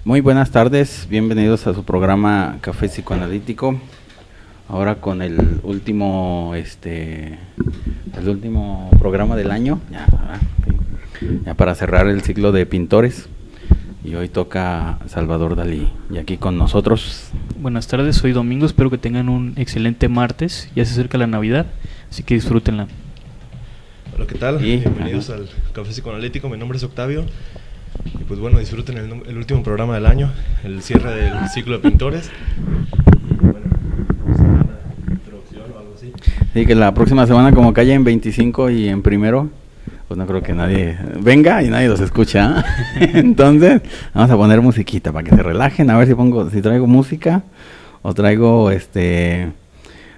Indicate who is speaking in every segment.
Speaker 1: Muy buenas tardes, bienvenidos a su programa Café Psicoanalítico. Ahora con el último programa del año, ya para cerrar el ciclo de pintores. Y hoy toca Salvador Dalí, y aquí con nosotros.
Speaker 2: Buenas tardes, soy Domingo, espero que tengan un excelente martes, ya se acerca la Navidad, así que disfrútenla.
Speaker 3: Hola, ¿qué tal? Bienvenidos al Café Psicoanalítico, mi nombre es Octavio. Y pues bueno, disfruten el último programa del año, el cierre del ciclo de pintores. Y bueno, vamos a dar una introducción o algo así.
Speaker 1: Sí, que la próxima semana, como cae en 25 y en primero, pues no creo que nadie venga y nadie los escucha. Entonces, vamos a poner musiquita para que se relajen. A ver si traigo música o traigo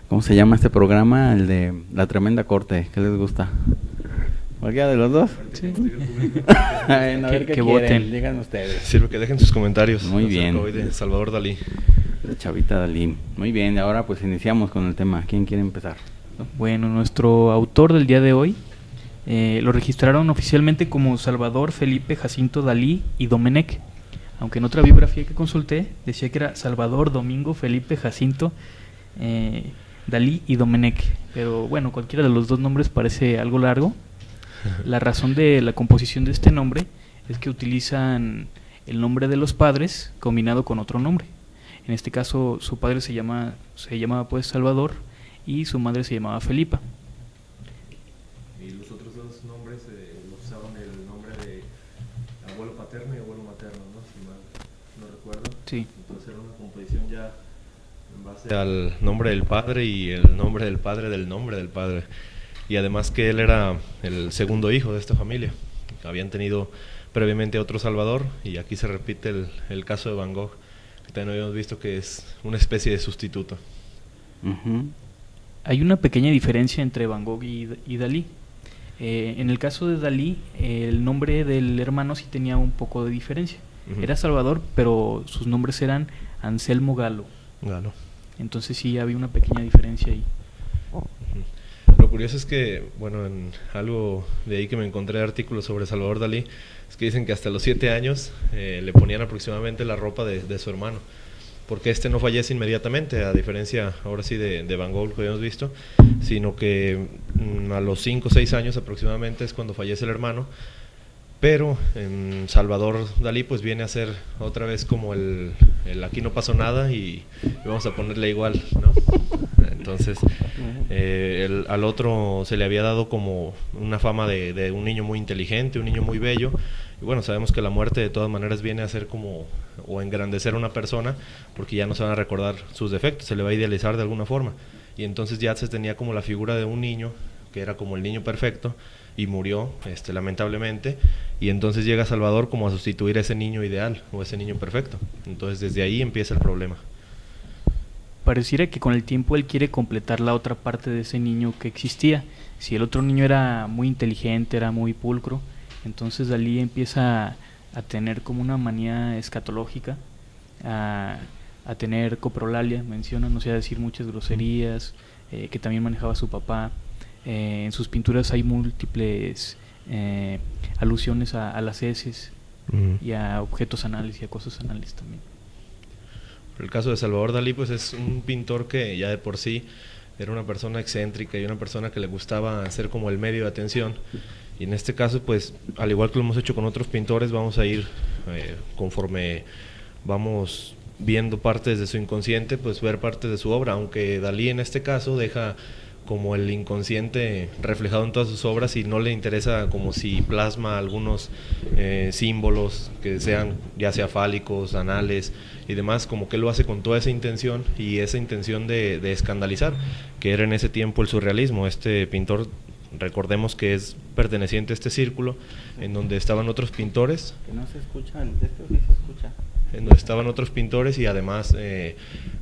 Speaker 1: ¿cómo se llama este programa? El de La Tremenda Corte. ¿Qué les gusta? ¿Cualquiera de los dos?
Speaker 2: Sí.
Speaker 1: A ver qué voten. Digan ustedes.
Speaker 3: Sirve que dejen sus comentarios.
Speaker 1: Muy bien.
Speaker 3: Hoy de Salvador Dalí.
Speaker 1: De Chavita Dalí. Muy bien, y ahora pues iniciamos con el tema. ¿Quién quiere empezar?
Speaker 2: Bueno, nuestro autor del día de hoy lo registraron oficialmente como Salvador Felipe Jacinto Dalí y Domenech, aunque en otra biografía que consulté decía que era Salvador Domingo Felipe Jacinto Dalí y Domenech, pero bueno, cualquiera de los dos nombres parece algo largo. La razón de la composición de este nombre es que utilizan el nombre de los padres combinado con otro nombre. En este caso su padre se llamaba pues Salvador y su madre se llamaba Felipa.
Speaker 3: Y los otros dos nombres usaron el nombre de abuelo paterno y abuelo materno, ¿no? Si mal no recuerdo.
Speaker 2: Sí.
Speaker 3: Entonces era una composición ya en base al nombre del padre y el nombre del padre del nombre del padre. Y además que él era el segundo hijo de esta familia. Habían tenido previamente otro Salvador, y aquí se repite el caso de Van Gogh, que también habíamos visto que es una especie de sustituto.
Speaker 1: Uh-huh.
Speaker 2: Hay una pequeña diferencia entre Van Gogh y Dalí. En el caso de Dalí, el nombre del hermano sí tenía un poco de diferencia. Uh-huh. Era Salvador, pero sus nombres eran Anselmo Galo.
Speaker 3: Galo.
Speaker 2: Entonces sí había una pequeña diferencia ahí.
Speaker 3: Uh-huh. Lo curioso es que, bueno, en algo de ahí que me encontré artículos sobre Salvador Dalí, es que dicen que hasta los 7 años le ponían aproximadamente la ropa de su hermano, porque no fallece inmediatamente, a diferencia ahora sí de Van Gogh que habíamos visto, sino que a los 5 o 6 años aproximadamente es cuando fallece el hermano. Pero en Salvador Dalí pues viene a ser otra vez como el aquí no pasó nada y vamos a ponerle igual, ¿no? Entonces al otro se le había dado como una fama de un niño muy inteligente, un niño muy bello, y bueno, sabemos que la muerte de todas maneras viene a ser como, o engrandecer a una persona, porque ya no se van a recordar sus defectos, se le va a idealizar de alguna forma, y entonces ya se tenía como la figura de un niño, que era como el niño perfecto, y murió lamentablemente, y entonces llega Salvador como a sustituir a ese niño ideal, o ese niño perfecto, entonces desde ahí empieza el problema.
Speaker 2: Pareciera que con el tiempo él quiere completar la otra parte de ese niño que existía. Si el otro niño era muy inteligente, era muy pulcro, entonces Dalí empieza a tener como una manía escatológica, a tener coprolalia, mencionan, o sea, decir muchas groserías, que también manejaba su papá. En sus pinturas hay múltiples alusiones a las heces y a objetos anales y a cosas anales también.
Speaker 3: El caso de Salvador Dalí pues es un pintor que ya de por sí era una persona excéntrica y una persona que le gustaba ser como el medio de atención, y en este caso pues al igual que lo hemos hecho con otros pintores, vamos a ir conforme vamos viendo partes de su inconsciente, pues ver partes de su obra, aunque Dalí en este caso deja como el inconsciente reflejado en todas sus obras y no le interesa como si plasma algunos símbolos que sean ya sea fálicos, anales y demás, como que él lo hace con toda esa intención, y esa intención de escandalizar, que era en ese tiempo el surrealismo. Este pintor, recordemos que es perteneciente a este círculo en donde estaban otros pintores.
Speaker 1: Que no se escucha, esto sí se escucha.
Speaker 3: En donde estaban otros pintores y además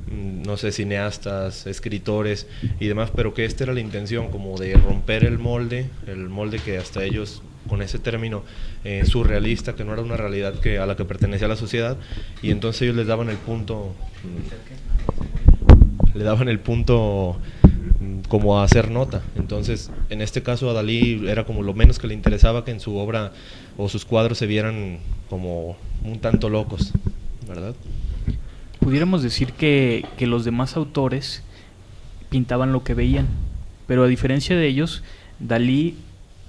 Speaker 3: no sé, cineastas, escritores y demás, pero que esta era la intención, como de romper el molde que hasta ellos, con ese término surrealista, que no era una realidad a la que pertenecía la sociedad, y entonces ellos les daban el punto como a hacer nota. Entonces en este caso a Dalí era como lo menos que le interesaba que en su obra o sus cuadros se vieran como un tanto locos. ¿verdad?
Speaker 2: Pudiéramos decir que los demás autores pintaban lo que veían, pero a diferencia de ellos, Dalí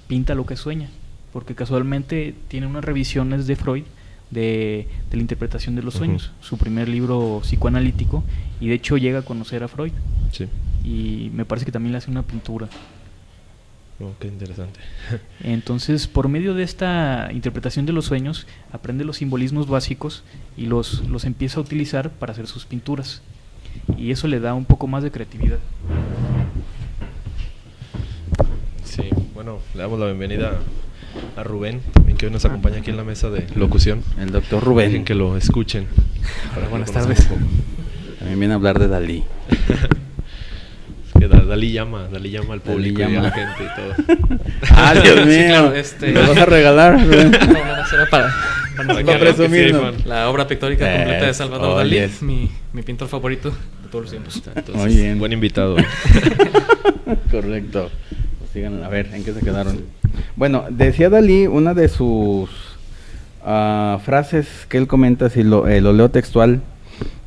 Speaker 2: pinta lo que sueña, porque casualmente tiene unas revisiones de Freud de la interpretación de los sueños, su primer libro psicoanalítico, y de hecho llega a conocer a Freud.
Speaker 3: Sí.
Speaker 2: Y me parece que también le hace una pintura.
Speaker 3: Oh, qué interesante.
Speaker 2: Entonces, por medio de esta interpretación de los sueños, aprende los simbolismos básicos y los empieza a utilizar para hacer sus pinturas. Y eso le da un poco más de creatividad.
Speaker 3: Sí, bueno, le damos la bienvenida a Rubén, también que hoy nos acompaña aquí en la mesa de locución.
Speaker 1: El doctor Rubén.
Speaker 3: Dejen que lo escuchen.
Speaker 2: Buenas tardes.
Speaker 1: También viene a hablar de Dalí.
Speaker 3: Que Dalí llama al público y a la gente y todo.
Speaker 1: Ah, Dios mío.
Speaker 4: Sí, claro,
Speaker 1: ¿Lo vas a regalar?
Speaker 4: No, será para
Speaker 3: Para
Speaker 1: no presumir, ¿no?
Speaker 4: la obra pictórica completa de Salvador Dalí,
Speaker 1: yes.
Speaker 4: mi pintor favorito de todos los tiempos.
Speaker 3: Entonces,
Speaker 1: Muy bien.
Speaker 3: buen invitado.
Speaker 1: Correcto. Pues sigan, a ver, ¿en qué se quedaron? Bueno, decía Dalí, una de sus frases que él comenta, si lo leo textual,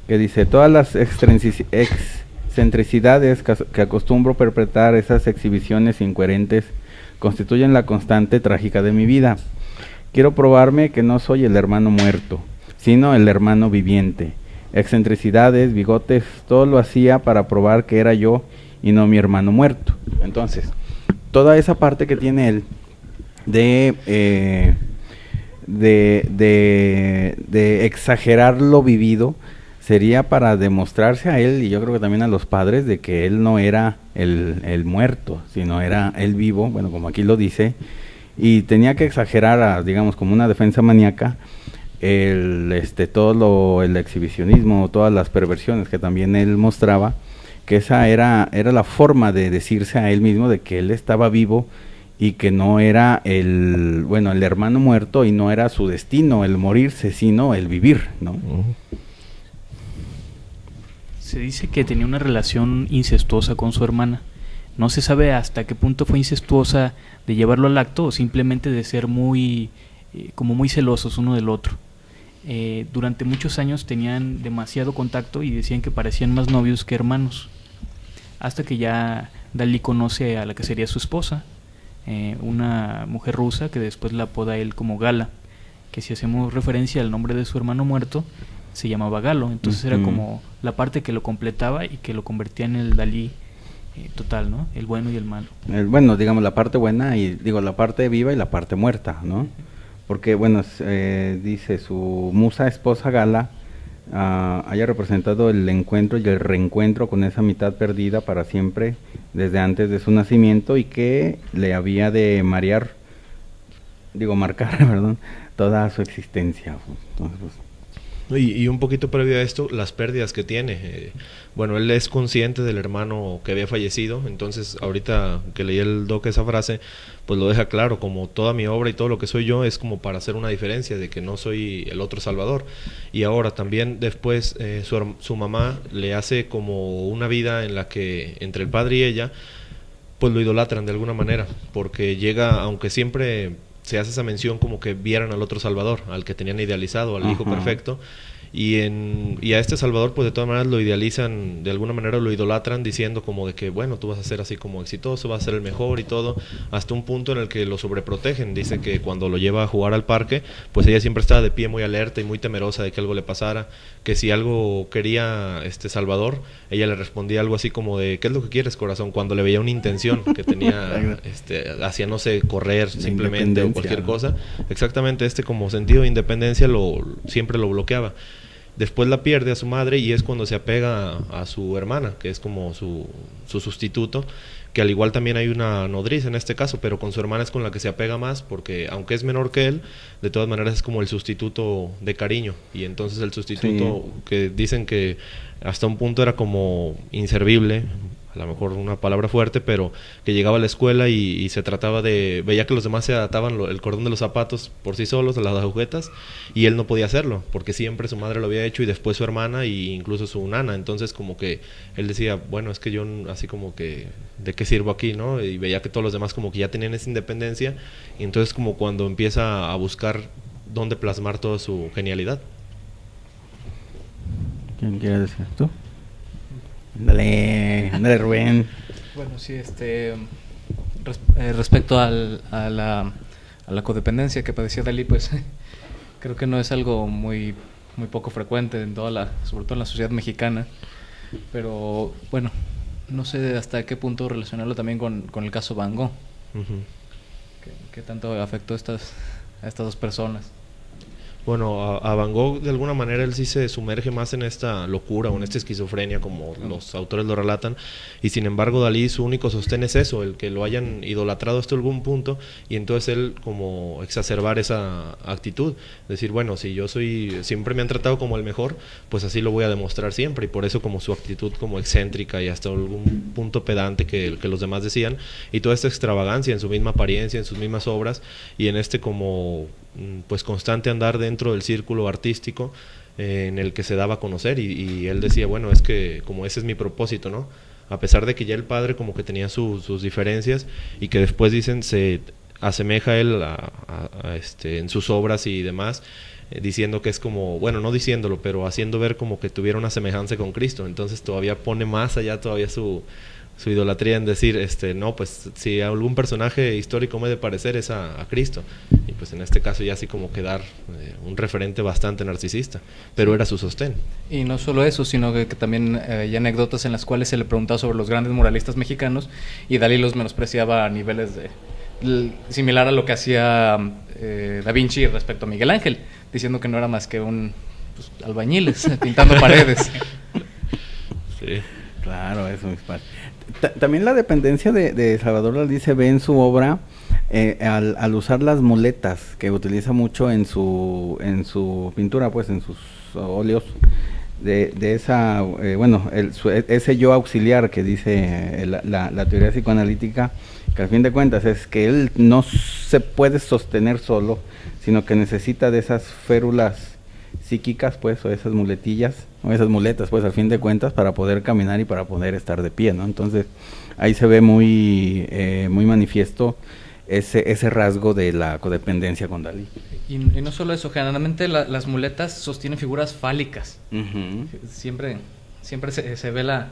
Speaker 1: que dice: todas las excentricidades que acostumbro perpetrar, esas exhibiciones incoherentes, constituyen la constante trágica de mi vida. Quiero probarme que no soy el hermano muerto, sino el hermano viviente. Excentricidades, bigotes, todo lo hacía para probar que era yo y no mi hermano muerto. Entonces, toda esa parte que tiene él de exagerar lo vivido sería para demostrarse a él, y yo creo que también a los padres, de que él no era el muerto, sino era el vivo, bueno, como aquí lo dice, y tenía que exagerar, digamos, como una defensa maníaca, el exhibicionismo, todas las perversiones que también él mostraba, que esa era la forma de decirse a él mismo de que él estaba vivo y que no era el hermano muerto, y no era su destino el morirse, sino el vivir, ¿no?
Speaker 2: Se dice que tenía una relación incestuosa con su hermana. No se sabe hasta qué punto fue incestuosa, de llevarlo al acto, o simplemente de ser muy celosos uno del otro. Durante muchos años tenían demasiado contacto y decían que parecían más novios que hermanos, hasta que ya Dalí conoce a la que sería su esposa, una mujer rusa que después la apoda él como Gala, que si hacemos referencia al nombre de su hermano muerto, se llamaba Galo. Entonces era como la parte que lo completaba y que lo convertía en el Dalí total, ¿no? El bueno y el malo.
Speaker 1: Bueno, digamos la parte buena y la parte viva y la parte muerta, ¿no? Porque, bueno, dice su musa esposa Gala haya representado el encuentro y el reencuentro con esa mitad perdida para siempre desde antes de su nacimiento, y que le había de marcar, perdón, toda su existencia. Entonces, pues,
Speaker 3: y un poquito previo a esto, las pérdidas que tiene. Bueno, él es consciente del hermano que había fallecido, entonces ahorita que leí el doc esa frase, pues lo deja claro, como toda mi obra y todo lo que soy yo es como para hacer una diferencia, de que no soy el otro Salvador. Y ahora también después su mamá le hace como una vida en la que entre el padre y ella, pues lo idolatran de alguna manera, porque llega, aunque siempre se hace esa mención como que vieran al otro Salvador, al que tenían idealizado, al hijo perfecto, y a este Salvador pues de todas maneras lo idealizan, de alguna manera lo idolatran, diciendo como de que bueno, tú vas a ser así como exitoso, vas a ser el mejor y todo, hasta un punto en el que lo sobreprotegen. Dice que cuando lo lleva a jugar al parque, pues ella siempre estaba de pie, muy alerta y muy temerosa de que algo le pasara, que si algo quería Salvador, ella le respondía algo así como de ¿qué es lo que quieres, corazón? Cuando le veía una intención que tenía hacia, no sé, correr simplemente o cualquier cosa. Exactamente, como sentido de independencia siempre lo bloqueaba. Después la pierde a su madre y es cuando se apega a su hermana, que es como su sustituto, que al igual también hay una nodriza en este caso, pero con su hermana es con la que se apega más, porque aunque es menor que él, de todas maneras es como el sustituto de cariño. Y entonces el sustituto, que dicen que hasta un punto era como inservible, a lo mejor una palabra fuerte, pero que llegaba a la escuela y se trataba veía que los demás se ataban el cordón de los zapatos por sí solos, a las agujetas, y él no podía hacerlo, porque siempre su madre lo había hecho y después su hermana e incluso su nana. Entonces como que él decía, bueno, es que yo así como que, ¿de qué sirvo aquí, no? Y veía que todos los demás como que ya tenían esa independencia, y entonces como cuando empieza a buscar dónde plasmar toda su genialidad.
Speaker 1: ¿Quién quiere decir? ¿Tú? Ándale, Rubén.
Speaker 4: Bueno, sí, respecto a la codependencia que padecía Dalí, pues creo que no es algo muy poco frecuente en sobre todo en la sociedad mexicana, pero bueno, no sé hasta qué punto relacionarlo también con el caso Van Gogh.
Speaker 3: Ujú.
Speaker 4: ¿Qué tanto afectó a estas dos personas?
Speaker 3: Bueno, a Van Gogh de alguna manera él sí se sumerge más en esta locura o en esta esquizofrenia como los autores lo relatan, y sin embargo Dalí su único sostén es eso, el que lo hayan idolatrado hasta algún punto, y entonces él como exacerbar esa actitud, decir bueno, si yo siempre me han tratado como el mejor, pues así lo voy a demostrar siempre, y por eso como su actitud como excéntrica y hasta algún punto pedante que los demás decían, y toda esta extravagancia en su misma apariencia, en sus mismas obras, y en este como pues constante andar dentro del círculo artístico en el que se daba a conocer, y él decía bueno, es que como ese es mi propósito, ¿no? A pesar de que ya el padre como que tenía sus diferencias, y que después dicen se asemeja él en sus obras y demás, diciendo que es como, bueno, no diciéndolo, pero haciendo ver como que tuviera una semejanza con Cristo, entonces todavía pone más allá todavía su idolatría en decir, no, pues si algún personaje histórico me ha de parecer es a Cristo, y pues en este caso ya así como que dar un referente bastante narcisista, pero era su sostén.
Speaker 4: Y no solo eso, sino que también hay anécdotas en las cuales se le preguntaba sobre los grandes muralistas mexicanos, y Dalí los menospreciaba a niveles similar a lo que hacía Da Vinci respecto a Miguel Ángel, diciendo que no era más que albañiles pintando paredes.
Speaker 3: Sí.
Speaker 1: Claro, eso mis padres. También la dependencia de Salvador Dalí se ve en su obra al usar las muletas que utiliza mucho en su pintura, pues en sus óleos, de esa, ese yo auxiliar que dice la teoría psicoanalítica, que al fin de cuentas es que él no se puede sostener solo, sino que necesita de esas férulas psíquicas, pues, o esas muletillas, o esas muletas, pues, al fin de cuentas, para poder caminar y para poder estar de pie, ¿no? Entonces, ahí se ve muy manifiesto ese rasgo de la codependencia con Dalí.
Speaker 4: Y no solo eso, generalmente las muletas sostienen figuras fálicas.
Speaker 1: Uh-huh.
Speaker 4: Siempre se ve la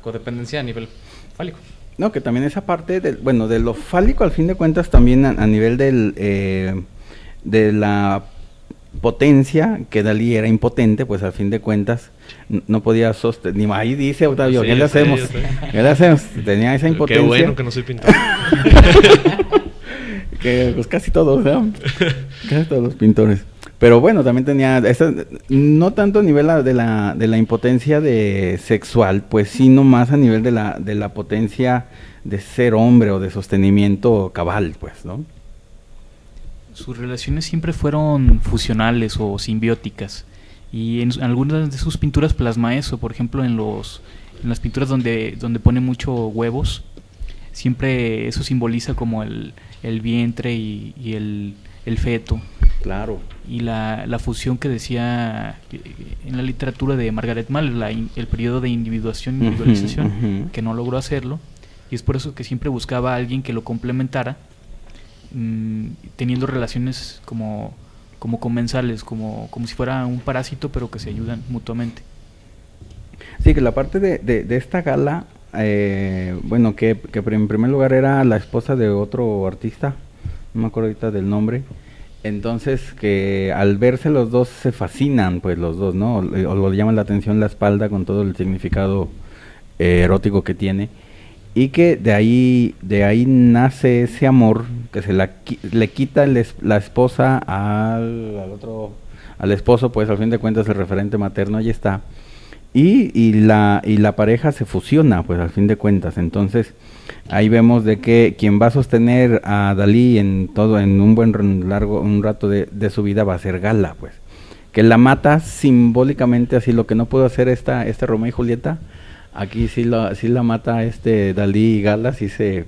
Speaker 4: codependencia a nivel fálico.
Speaker 1: No, que también esa parte de lo fálico, al fin de cuentas, también a nivel de la potencia, que Dalí era impotente, pues al fin de cuentas no podía sostener, ni ahí dice Octavio, sí, ¿qué le hacemos? ¿Qué le hacemos? Tenía esa impotencia.
Speaker 3: Qué bueno que no soy pintor.
Speaker 1: Que pues casi todos, ¿no? Casi todos los pintores. Pero bueno, también tenía no tanto a nivel de la impotencia sexual, pues sino más a nivel de la potencia de ser hombre o de sostenimiento cabal, pues, ¿no?
Speaker 2: Sus relaciones siempre fueron fusionales o simbióticas, y en algunas de sus pinturas plasma eso. Por ejemplo, en las pinturas donde pone mucho huevos, siempre eso simboliza como el vientre y el feto.
Speaker 1: Claro.
Speaker 2: Y la fusión que decía en la literatura de Margaret Mahler, el periodo de individuación y individualización,
Speaker 1: uh-huh.
Speaker 2: que no logró hacerlo, y es por eso que siempre buscaba a alguien que lo complementara, teniendo relaciones como comensales, como si fuera un parásito, pero que se ayudan mutuamente.
Speaker 1: Sí, que la parte de esta gala, que en primer lugar era la esposa de otro artista, no me acuerdo ahorita del nombre, entonces que al verse los dos se fascinan, pues los dos, ¿no? O le llaman la atención la espalda con todo el significado erótico que tiene, y que de ahí nace ese amor que le quita la esposa al esposo, pues al fin de cuentas el referente materno ahí está, y la pareja se fusiona, pues al fin de cuentas. Entonces ahí vemos de que quien va a sostener a Dalí en un rato de su vida va a ser Gala, pues, que la mata simbólicamente, así lo que no pudo hacer este Romeo y Julieta. Aquí sí la mata Dalí y Gala, sí se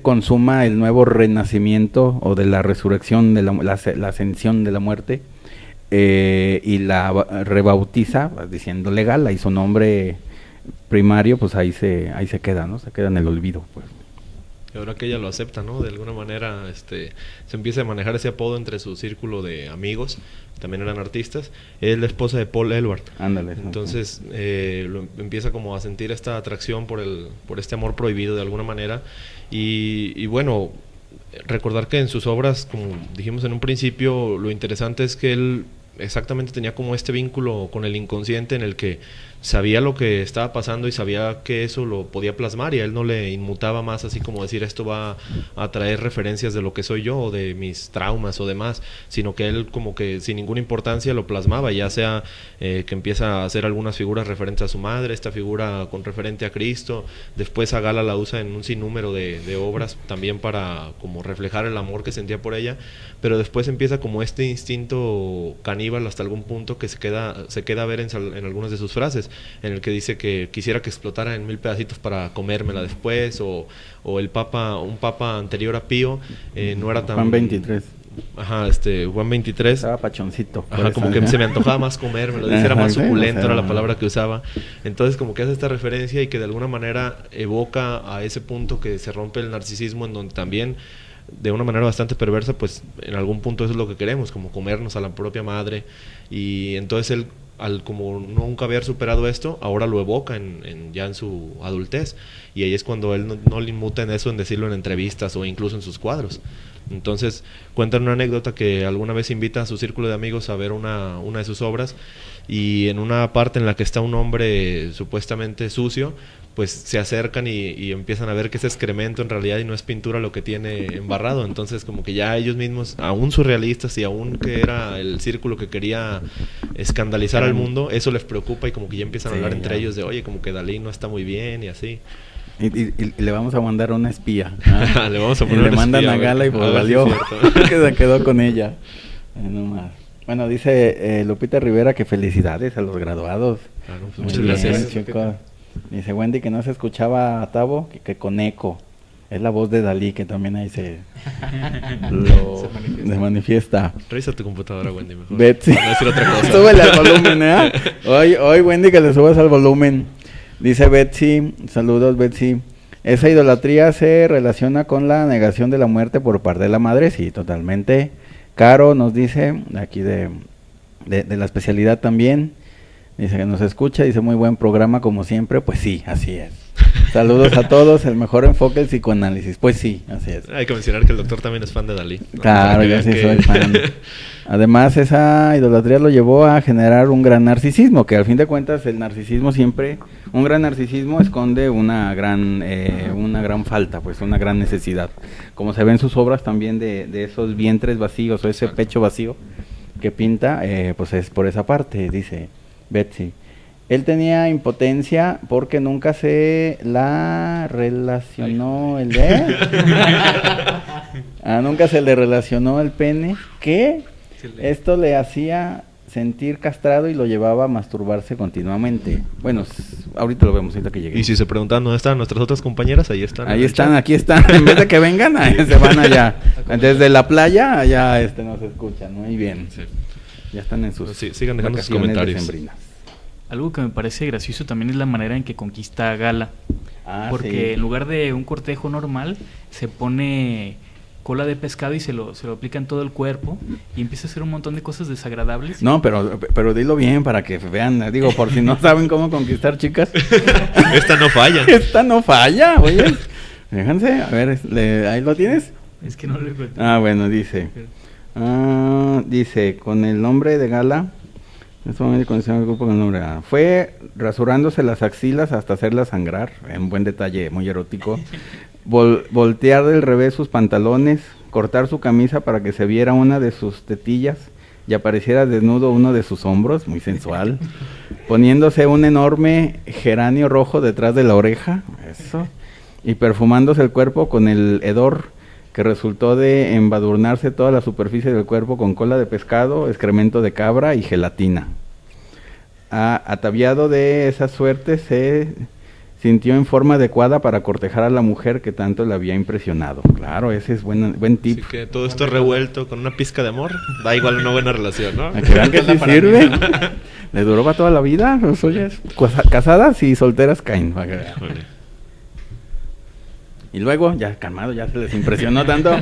Speaker 1: consuma el nuevo renacimiento o de la resurrección, de la ascensión de la muerte, y la rebautiza diciéndole Gala, y su nombre primario pues ahí se queda, ¿no? Se queda en el olvido, pues.
Speaker 3: Y ahora que ella lo acepta, ¿no? De alguna manera se empieza a manejar ese apodo entre su círculo de amigos, que también eran artistas. Es la esposa de Paul Eluard.
Speaker 1: Ándale.
Speaker 3: Entonces empieza como a sentir esta atracción por este amor prohibido de alguna manera. Y bueno, recordar que en sus obras, como dijimos en un principio, lo interesante es que él exactamente tenía como este vínculo con el inconsciente en el que sabía lo que estaba pasando y sabía que eso lo podía plasmar, y a él no le inmutaba más así como decir esto va a traer referencias de lo que soy yo o de mis traumas o demás, sino que él como que sin ninguna importancia lo plasmaba, ya sea que empieza a hacer algunas figuras referentes a su madre, esta figura con referente a Cristo, después a Gala la usa en un sinnúmero de obras también para como reflejar el amor que sentía por ella, pero después empieza como este instinto caníbal hasta algún punto que se queda a ver en algunas de sus frases, en el que dice que quisiera que explotara en 1000 pedacitos para comérmela después, o un papa anterior a Pío no era tan...
Speaker 1: Juan 23.
Speaker 3: Ajá, Juan 23.
Speaker 1: Estaba pachoncito.
Speaker 3: Ajá, como que se me antojaba más comérmelo, dice, era más suculento, era la palabra que usaba. Entonces como que hace esta referencia y que de alguna manera evoca a ese punto que se rompe el narcisismo, en donde también de una manera bastante perversa, pues en algún punto eso es lo que queremos, como comernos a la propia madre. Y entonces él, al como nunca haber superado esto, ahora lo evoca ya en su adultez, y ahí es cuando él no le inmuta en eso, en decirlo en entrevistas o incluso en sus cuadros. Entonces cuentan una anécdota que alguna vez invita a su círculo de amigos a ver una de sus obras, y en una parte en la que está un hombre supuestamente sucio, pues se acercan y empiezan a ver que es excremento en realidad y no es pintura lo que tiene embarrado. Entonces como que ya ellos mismos, aún surrealistas y aún que era el círculo que quería escandalizar al mundo, eso les preocupa, y como que ya empiezan a hablar entre ellos de, oye, como que Dalí no está muy bien y así.
Speaker 1: Y le vamos a mandar una espía.
Speaker 3: Le vamos a poner
Speaker 1: y le mandan a Gala y pues valió que se quedó con ella. No más. Bueno, dice Lupita Rivera que felicidades a los graduados.
Speaker 3: Pues muchas gracias.
Speaker 1: Chicos. Dice Wendy que no se escuchaba a Tavo, que con eco. Es la voz de Dalí, que también ahí se manifiesta.
Speaker 3: Revisa tu computadora, Wendy, mejor.
Speaker 1: Betsy.
Speaker 3: Para no decir otra cosa.
Speaker 1: Súbele al volumen, ¿eh? Hoy, Wendy, que le subas al volumen. Dice Betsy, saludos Betsy. Esa idolatría se relaciona con la negación de la muerte por parte de la madre, sí, totalmente. Caro nos dice, aquí de la especialidad también, dice que nos escucha, dice muy buen programa como siempre, pues sí, así es. Saludos a todos, el mejor enfoque del psicoanálisis, pues sí, así es.
Speaker 3: Hay que mencionar que el doctor también es fan de Dalí, ¿no?
Speaker 1: Claro, yo sí soy fan. Además, esa idolatría lo llevó a generar un gran narcisismo, que al fin de cuentas el narcisismo siempre, un gran narcisismo esconde una gran falta, pues una gran necesidad. Como se ve en sus obras también de esos vientres vacíos o ese pecho vacío que pinta, pues es por esa parte, dice Betsy. Él tenía impotencia porque nunca se la relacionó nunca se le relacionó el pene, que esto le hacía sentir castrado y lo llevaba a masturbarse continuamente. Bueno, ahorita lo vemos, ahorita que llegue.
Speaker 3: Y si se preguntan dónde están nuestras otras compañeras, ahí están.
Speaker 1: Ahí están, aquí están. En vez de que vengan, se van allá. Desde la playa, allá nos escuchan. Muy bien. Sí. Ya están en sus
Speaker 3: sigan dejando sus comentarios.
Speaker 1: Decembrinas.
Speaker 2: Algo que me parece gracioso también es la manera en que conquista a Gala. Porque en lugar de un cortejo normal, se pone cola de pescado y se lo aplica en todo el cuerpo y empieza a hacer un montón de cosas desagradables.
Speaker 1: No, pero dilo bien para que vean, digo, por si no saben cómo conquistar chicas.
Speaker 3: Esta no falla.
Speaker 1: Esta no falla, oye. Fíjense, a ver, ¿ahí lo tienes?
Speaker 2: Es que no lo encuentro.
Speaker 1: Bueno, dice. Dice, con el nombre de Gala, en este momento conoció el grupo con el nombre de Gala. Fue rasurándose las axilas hasta hacerlas sangrar, un buen detalle, muy erótico. Voltear del revés sus pantalones, cortar su camisa para que se viera una de sus tetillas y apareciera desnudo uno de sus hombros, muy sensual, poniéndose un enorme geranio rojo detrás de la oreja, eso, y perfumándose el cuerpo con el hedor que resultó de embadurnarse toda la superficie del cuerpo con cola de pescado, excremento de cabra y gelatina. Ataviado de esa suerte, se sintió en forma adecuada para cortejar a la mujer que tanto le había impresionado. Claro, ese es buen tip.
Speaker 3: Así que todo esto revuelto con una pizca de amor, da igual una buena relación, ¿no?
Speaker 1: ¿A que vean que sí sirve? ¿Le duró para toda la vida? Pues, oye, casadas y solteras caen. Y luego, ya calmado, ya se les impresionó tanto.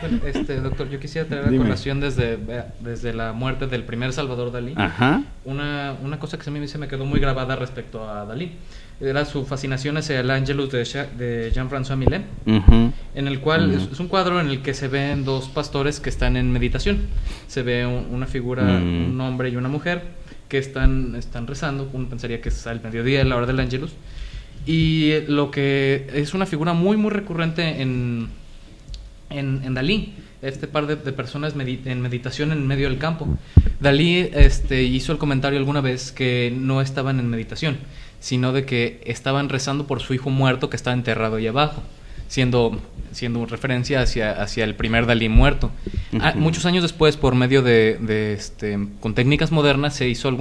Speaker 4: Bueno, doctor, yo quisiera traer a colación desde la muerte del primer Salvador Dalí.
Speaker 1: Ajá.
Speaker 4: Una cosa que a mí se me quedó muy grabada respecto a Dalí. Era su fascinación hacia el Ángelus de Jean-François Millet, en el cual es un cuadro en el que se ven dos pastores que están en meditación. Se ve una figura, un hombre y una mujer, que están rezando. Uno pensaría que es al mediodía, a la hora del Ángelus. Y lo que es una figura muy, muy recurrente en Dalí, este par de personas en meditación en medio del campo. Dalí hizo el comentario alguna vez que no estaban en meditación, sino de que estaban rezando por su hijo muerto que estaba enterrado ahí abajo, siendo referencia hacia el primer Dalí muerto. Muchos años después, por medio con técnicas modernas, se hizo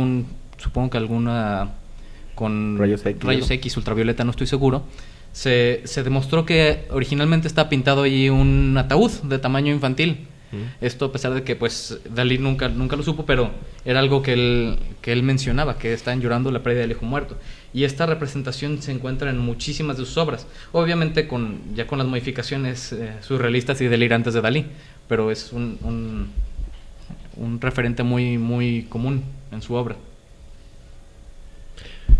Speaker 4: supongo que alguna con rayos X, ultravioleta, no estoy seguro. Se demostró que originalmente está pintado allí un ataúd de tamaño infantil. Esto a pesar de que pues Dalí nunca lo supo, pero era algo que él mencionaba, que estaban llorando la pérdida del hijo muerto. Y esta representación se encuentra en muchísimas de sus obras, obviamente ya con las modificaciones surrealistas y delirantes de Dalí, pero es un referente muy, muy común en su obra.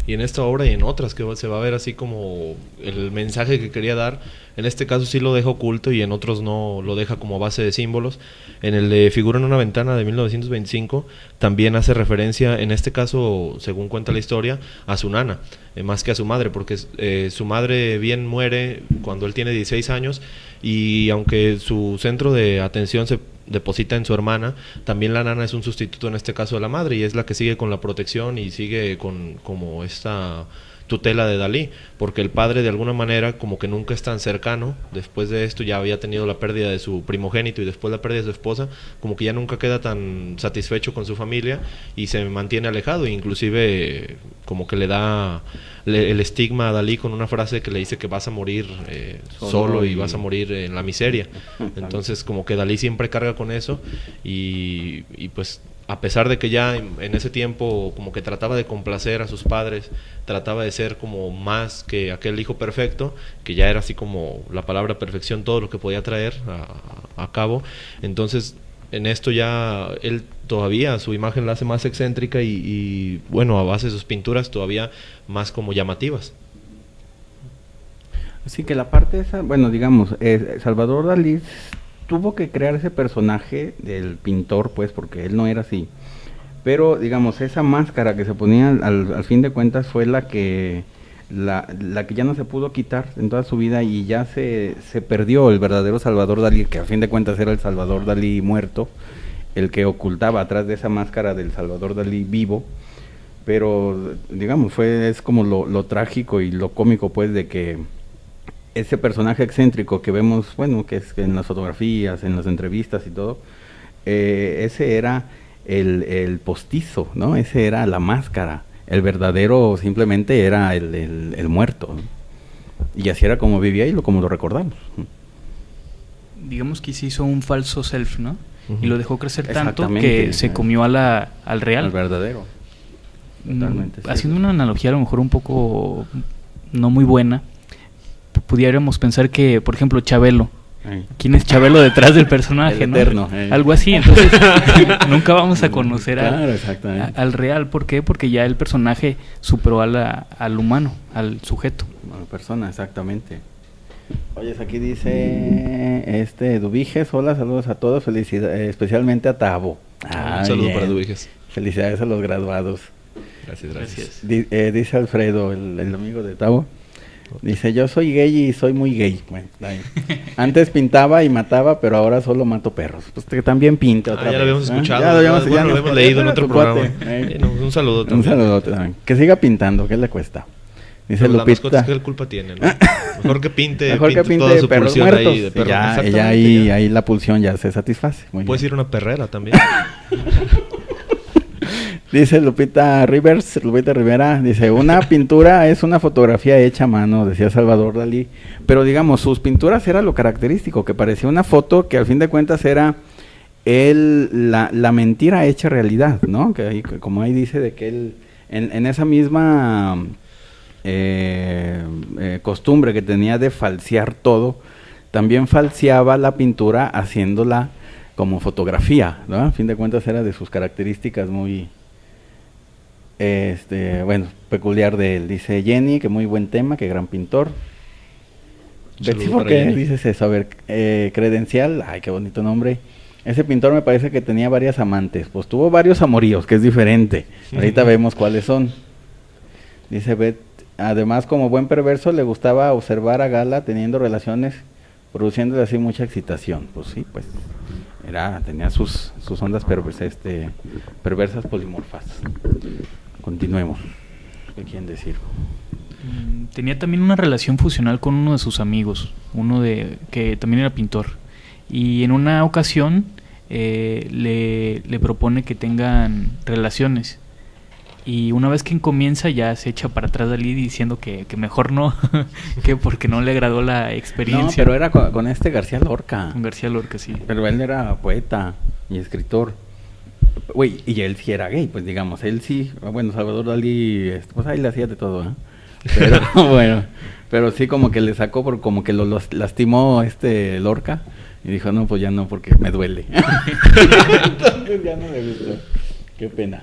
Speaker 3: Y en esta obra y en otras que se va a ver así como el mensaje que quería dar. En este caso sí lo deja oculto y en otros no, lo deja como base de símbolos. En el de Figura en una ventana de 1925 también hace referencia, en este caso, según cuenta la historia, a su nana, más que a su madre, porque su madre bien muere cuando él tiene 16 años y aunque su centro de atención se deposita en su hermana, también la nana es un sustituto en este caso de la madre y es la que sigue con la protección y sigue con como esta tutela de Dalí, porque el padre de alguna manera como que nunca es tan cercano. Después de esto ya había tenido la pérdida de su primogénito y después la pérdida de su esposa, como que ya nunca queda tan satisfecho con su familia y se mantiene alejado, inclusive como que le da el estigma a Dalí con una frase que le dice que vas a morir solo y vas a morir en la miseria. Entonces como que Dalí siempre carga con eso y pues a pesar de que ya en ese tiempo como que trataba de complacer a sus padres, trataba de ser como más que aquel hijo perfecto, que ya era así como la palabra perfección, todo lo que podía traer a cabo. Entonces en esto ya él todavía su imagen la hace más excéntrica y bueno, a base de sus pinturas todavía más como llamativas.
Speaker 1: Así que la parte esa, bueno, digamos, Salvador Dalí tuvo que crear ese personaje del pintor, pues, porque él no era así. Pero, digamos, esa máscara que se ponía al fin de cuentas fue la que ya no se pudo quitar en toda su vida y ya se perdió el verdadero Salvador Dalí, que a fin de cuentas era el Salvador Dalí muerto, el que ocultaba atrás de esa máscara del Salvador Dalí vivo. Pero, digamos, es como lo trágico y lo cómico, pues, de que ese personaje excéntrico que vemos, bueno, que es en las fotografías, en las entrevistas y todo, ese era el postizo, ¿no? Ese era la máscara. El verdadero simplemente era el muerto, ¿no? Y así era como vivía y como lo recordamos.
Speaker 2: Digamos que se hizo un falso self, ¿no? Y lo dejó crecer tanto que se comió al real.
Speaker 1: Al verdadero. Totalmente,
Speaker 2: haciendo una analogía a lo mejor un poco no muy buena, pudiéramos pensar que, por ejemplo, Chabelo. ¿Quién es Chabelo detrás del personaje?
Speaker 1: El eterno,
Speaker 2: ¿no? Algo así. Entonces, nunca vamos a conocer al real. ¿Por qué? Porque ya el personaje superó al humano, al sujeto.
Speaker 1: A la persona, exactamente. Oye, aquí dice Dubiges, hola, saludos a todos, felicidades, especialmente a Tabo.
Speaker 3: Un saludo para Dubiges.
Speaker 1: Felicidades a los graduados.
Speaker 3: Gracias.
Speaker 1: Dice Alfredo, el amigo de Tabo. Dice, yo soy gay y soy muy gay. Bueno, antes pintaba y mataba, pero ahora solo mato perros. Pues que también pinta otra vez.
Speaker 3: Ya lo habíamos escuchado.
Speaker 1: Ya lo
Speaker 3: habíamos leído en otro programa. Un saludo también.
Speaker 1: Un saludo también. Que siga pintando, ¿qué le cuesta? Dice
Speaker 3: pero
Speaker 1: Lupita.
Speaker 3: La ¿qué culpa tiene? ¿No? Mejor que pinte
Speaker 1: toda su
Speaker 3: perros
Speaker 1: pulsión
Speaker 3: muertos.
Speaker 1: Ahí de perro. Ya ahí la pulsión ya se satisface.
Speaker 3: Puedes ir a una perrera también.
Speaker 1: Dice Lupita Rivera, dice, una pintura es una fotografía hecha a mano, decía Salvador Dalí, pero digamos, sus pinturas era lo característico, que parecía una foto que al fin de cuentas era la mentira hecha realidad, ¿no? Que ahí, como ahí dice, de que él, en esa misma costumbre que tenía de falsear todo, también falseaba la pintura haciéndola como fotografía, ¿no? A fin de cuentas era de sus características muy, bueno, peculiar de él. Dice Jenny, que muy buen tema, que gran pintor. Betsy, ¿por qué dices eso? A ver, credencial, ay, qué bonito nombre. Ese pintor me parece que tenía varias amantes, pues tuvo varios amoríos, que es diferente. Ahorita vemos cuáles son. Dice Beth, además como buen perverso le gustaba observar a Gala teniendo relaciones, produciéndole así mucha excitación. Pues sí, pues tenía sus ondas perversas polimorfas. Continuemos. ¿Qué quieren decir?
Speaker 2: Tenía también una relación fusional con uno de sus amigos, que también era pintor. Y en una ocasión le propone que tengan relaciones. Y una vez que comienza ya se echa para atrás Dalí diciendo que mejor no, que porque no le agradó la experiencia.
Speaker 1: No, pero era con García Lorca.
Speaker 2: Con García Lorca, sí.
Speaker 1: Pero él era poeta y escritor. Güey, y él sí era gay, pues digamos, él sí, bueno, Salvador Dalí, pues ahí le hacía de todo, ¿eh? Pero bueno, pero sí como que le sacó, como que lo lastimó Lorca, y dijo, no, pues ya no, porque me duele. Entonces ya no le gustó. Qué pena.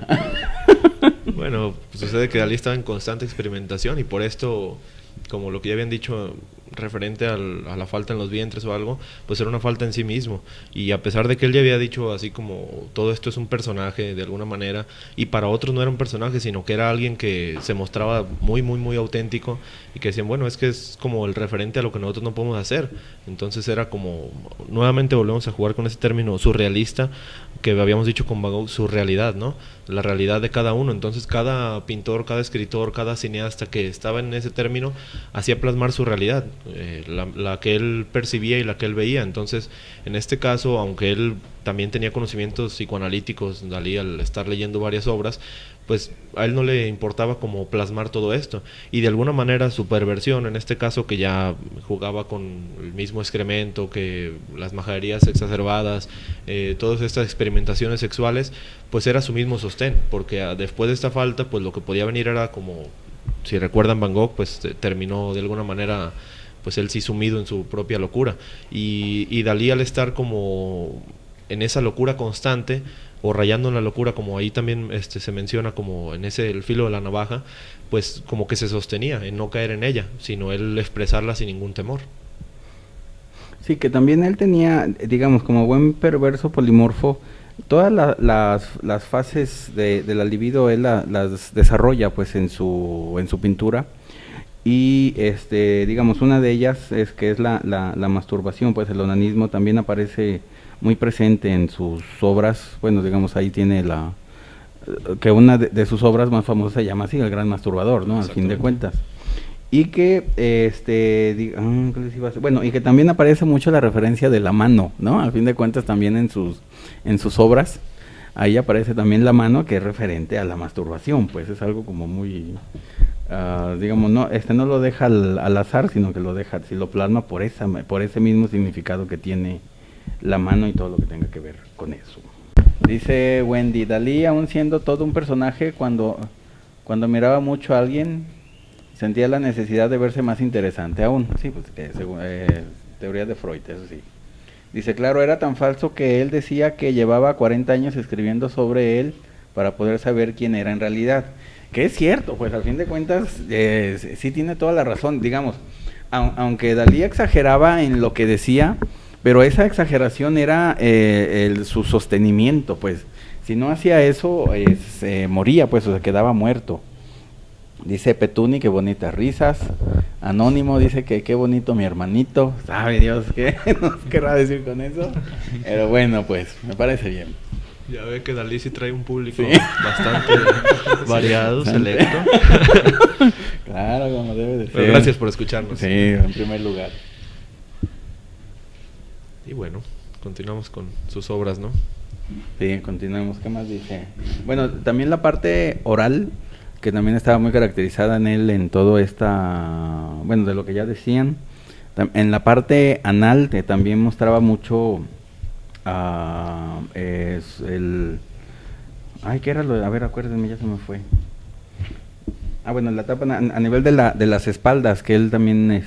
Speaker 3: Bueno, pues sucede que Dalí estaba en constante experimentación y por esto, como lo que ya habían dicho referente a la falta en los vientres o algo, pues era una falta en sí mismo. Y a pesar de que él ya había dicho así como todo esto es un personaje de alguna manera, y para otros no era un personaje, sino que era alguien que se mostraba muy, muy, muy auténtico y que decían, bueno, es que es como el referente a lo que nosotros no podemos hacer. Entonces era como, nuevamente volvemos a jugar con ese término surrealista que habíamos dicho con Van Gogh, su realidad, ¿no? La realidad de cada uno. Entonces cada pintor, cada escritor, cada cineasta que estaba en ese término hacía plasmar su realidad, la que él percibía y la que él veía. Entonces, en este caso, aunque él también tenía conocimientos psicoanalíticos, Dalí, al estar leyendo varias obras, pues a él no le importaba como plasmar todo esto, y de alguna manera su perversión, en este caso que ya jugaba con el mismo excremento, que las majaderías exacerbadas, todas estas experimentaciones sexuales, pues era su mismo sostén, porque después de esta falta, pues lo que podía venir era como, si recuerdan Van Gogh, pues terminó de alguna manera, pues él sí sumido en su propia locura, y Dalí, al estar como en esa locura constante o rayando en la locura, como ahí también se menciona como en el filo de la navaja, pues como que se sostenía en no caer en ella, sino él expresarla sin ningún temor.
Speaker 1: Sí, que también él tenía, digamos, como buen perverso polimorfo, todas las fases de la libido él las desarrolla pues en su pintura, y digamos, una de ellas es que es la masturbación, pues el onanismo también aparece muy presente en sus obras. Bueno, digamos, ahí tiene que una de sus obras más famosas se llama así, El Gran Masturbador, ¿no? Al fin de cuentas. Y que, ¿qué les iba a hacer? Bueno, y que también aparece mucho la referencia de la mano, ¿no? Al fin de cuentas también en sus obras, ahí aparece también la mano, que es referente a la masturbación, pues es algo como muy, digamos, no lo deja al azar, sino que lo deja, si lo plasma por ese mismo significado que tiene la mano y todo lo que tenga que ver con eso. Dice Wendy, Dalí, aún siendo todo un personaje, cuando miraba mucho a alguien, sentía la necesidad de verse más interesante aún. Sí, pues según teoría de Freud, eso sí. Dice, claro, era tan falso que él decía que llevaba 40 años escribiendo sobre él para poder saber quién era en realidad. Que es cierto, pues al fin de cuentas sí tiene toda la razón, digamos, aunque Dalí exageraba en lo que decía, pero esa exageración era su sostenimiento, pues. Si no hacía eso, se moría, pues, o se quedaba muerto. Dice Petuni, qué bonitas risas. Anónimo dice que qué bonito mi hermanito. Sabe Dios qué nos querrá decir con eso. Pero bueno, pues, me parece bien.
Speaker 3: Ya ve que Dalí sí trae un público
Speaker 1: ¿sí?
Speaker 3: bastante variado, selecto.
Speaker 1: Claro, como debe de ser.
Speaker 3: Pero gracias por escucharnos.
Speaker 1: Sí, en primer lugar.
Speaker 3: Y bueno, continuamos con sus obras, ¿no?
Speaker 1: Sí, continuemos. ¿Qué más dice? Bueno, también la parte oral, que también estaba muy caracterizada en él, en todo bueno, de lo que ya decían. En la parte anal, que también mostraba mucho ¿qué era lo de? A ver, acuérdenme, ya se me fue. Bueno, la tapa a nivel de las espaldas, que él también